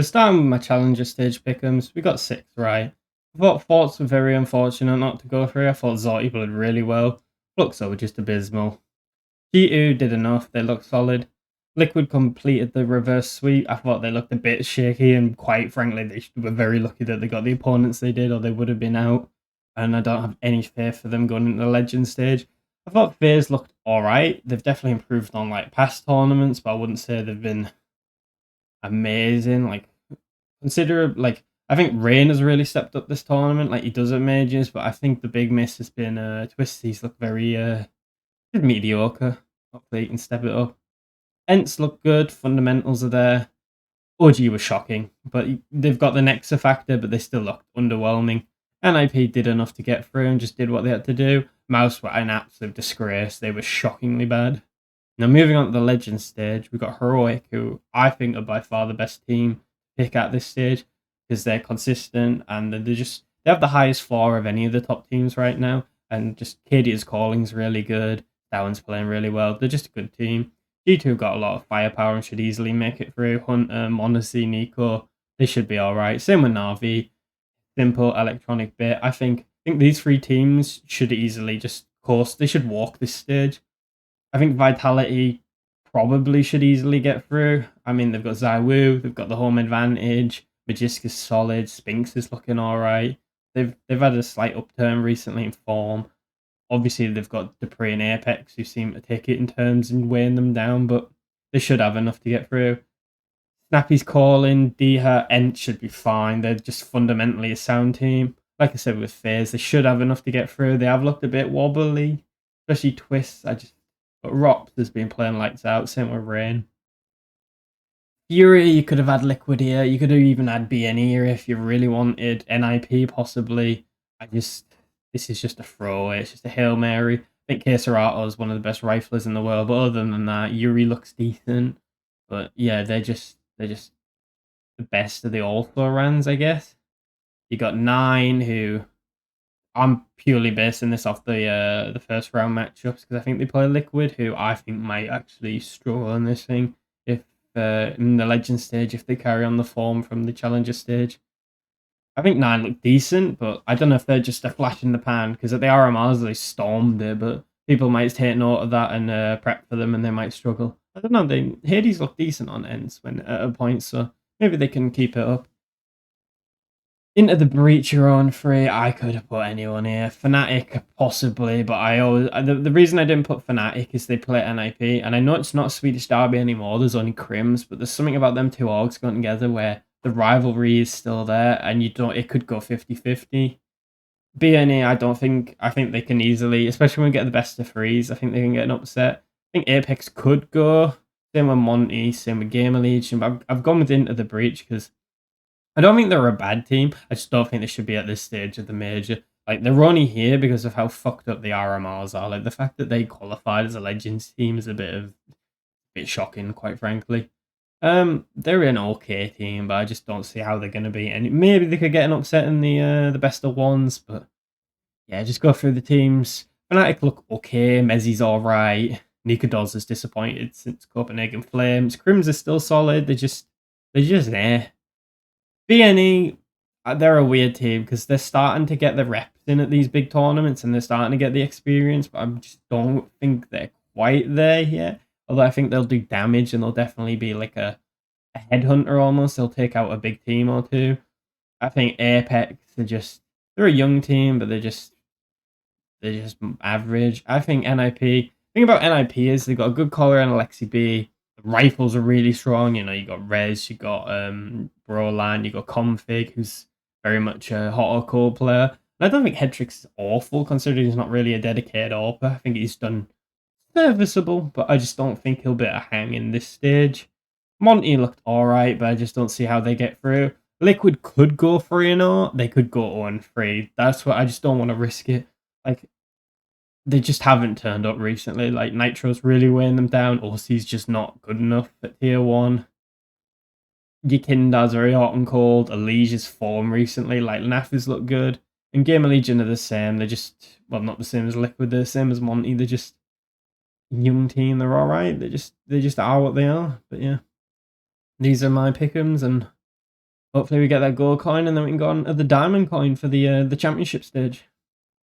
So starting with my challenger stage pickems, we got 6 right. I thought Forts were very unfortunate not to go through. I thought Zorty played really well. Fluxo were just abysmal. G2 did enough, they looked solid. Liquid completed the reverse sweep. I thought they looked a bit shaky, and quite frankly, they were very lucky that they got the opponents they did, or they would have been out. And I don't have any faith for them going into the legend stage. I thought FaZe looked alright. They've definitely improved on like past tournaments, but I wouldn't say they've been amazing. I think Rain has really stepped up this tournament. Like he does at majors, but I think the big miss has been Twisties look very mediocre. Hopefully he can step it up. Ents look good. Fundamentals are there. OG was shocking, but they've got the Nexa factor, but they still looked underwhelming. NIP did enough to get through and just did what they had to do. Mouse were an absolute disgrace. They were shockingly bad. Now moving on to the Legends stage, we've got Heroic, who I think are by far the best team to pick at this stage because they're consistent and they have the highest floor of any of the top teams right now. And just KD's calling's really good. Darwin's playing really well. They're just a good team. G2 got a lot of firepower and should easily make it through. Hunter, Monacy, Nico, they should be alright. Same with Navi. Simple, Electronic Bit. I think these 3 teams should easily just course. They should walk this stage. I think Vitality probably should easily get through. I mean, they've got Zywoo, they've got the home advantage. Magisk is solid. Spinks is looking alright. They've had a slight upturn recently in form. Obviously, they've got Dupree and Apex who seem to take it in turns and weighing them down, but they should have enough to get through. Snappy's calling, Diha, Ent should be fine. They're just fundamentally a sound team. Like I said with FaZe, they should have enough to get through. They have looked a bit wobbly, especially Twists. But Rops has been playing lights out, same with Rain. Fury, you could have had Liquid here. You could have even had BNE here if you really wanted. NIP, possibly. This is just a throwaway. It's just a Hail Mary. I think Keserato is one of the best riflers in the world, but other than that, Yuri looks decent. But yeah, they're just the best of the all-4 I guess. You got 9 who I'm purely basing this off the first round matchups because I think they play Liquid, who I think might actually struggle in this thing if in the Legend stage if they carry on the form from the Challenger stage. I think 9 look decent, but I don't know if they're just a flash in the pan because at the RMRs they stormed it, but people might take note of that and prep for them and they might struggle. I don't know, Hades look decent on ends when at a point, so maybe they can keep it up. Into the Breach you're on 3, I could have put anyone here. Fnatic, possibly, but the reason I didn't put Fnatic is they play NIP, and I know it's not Swedish Derby anymore, there's only Crims, but there's something about them 2 orgs going together where the rivalry is still there, and it could go 50-50. BNE, I think they can easily, especially when we get the best of 3s, I think they can get an upset. I think Apex could go, same with Monty, same with Gamer Legion, but I've gone with Into the Breach because I don't think they're a bad team. I just don't think they should be at this stage of the major. Like, they're only here because of how fucked up the RMRs are. Like, the fact that they qualified as a Legends team is a bit shocking, quite frankly. They're an okay team, but I just don't see how they're going to be. And maybe they could get an upset in the best of 1s, but yeah, just go through the teams. Fnatic look okay. Mezzi's alright. Nikodos is disappointed since Copenhagen Flames. Crims is still solid. They're just there. BNE, they're a weird team because they're starting to get the reps in at these big tournaments and they're starting to get the experience, but I just don't think they're quite there yet. Although I think they'll do damage and they'll definitely be like a headhunter almost. They'll take out a big team or 2. I think Apex, they're a young team, but they're just average. I think NIP, the thing about NIP is they've got a good caller and Alexi B. The rifles are really strong. You know, you got Rez, you got Brolan, you got Config, who's very much a hot or cold player. And I don't think Headtrix is awful, considering he's not really a dedicated AWPer. I think he's done serviceable, but I just don't think he'll be a hang in this stage. Monty looked alright, but I just don't see how they get through. Liquid could go 3-0. They could go 0-3. That's what I just don't want to risk it. Like, they just haven't turned up recently. Like, Nitro's really weighing them down. OC's just not good enough at tier 1. Yikinda's very hot and cold. Alicia's form recently. Like, Nafis look good. And Gamer Legion are the same. They're just, well, not the same as Liquid. They're the same as Monty. They're just a young team. They're alright. They just are what they are. But yeah. These are my pickems, and Hopefully we get that gold coin and then we can go on to the diamond coin for the championship stage.